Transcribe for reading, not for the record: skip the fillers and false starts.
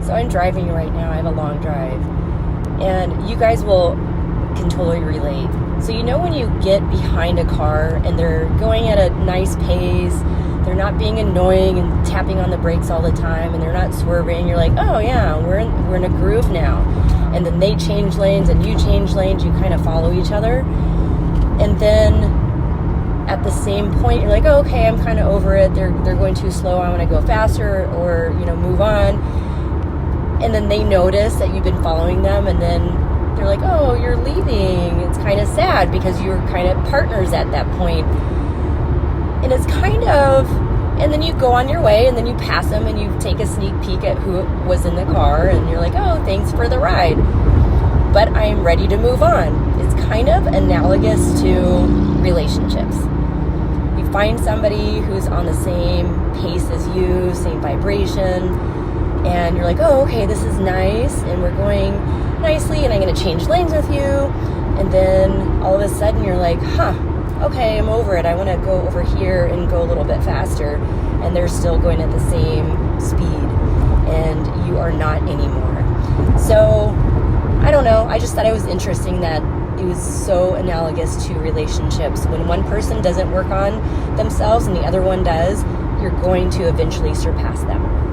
So I'm driving right now. I have a long drive. And you guys can totally relate. So you know when you get behind a car and they're going at a nice pace, they're not being annoying and tapping on the brakes all the time, and they're not swerving, you're like, oh yeah, we're in a groove now. And then they change lanes and you change lanes, you kind of follow each other. And then at the same point, you're like, oh, okay, I'm kind of over it. They're going too slow. I want to go faster, or, move on. And then they notice that you've been following them, and then they're like, oh, you're leaving. It's kind of sad because you're kind of partners at that point. And it's and then you go on your way, and then you pass them, and you take a sneak peek at who was in the car, and you're like, oh, thanks for the ride. But I'm ready to move on. It's kind of analogous to relationships. You find somebody who's on the same pace as you, same vibration, and you're like, oh, okay, this is nice, and we're going nicely, and I'm going to change lanes with you. And then all of a sudden you're like, okay, I'm over it. I want to go over here and go a little bit faster. And they're still going at the same speed, and you are not anymore. So, I don't know. I just thought it was interesting that it was so analogous to relationships. When one person doesn't work on themselves and the other one does, you're going to eventually surpass them.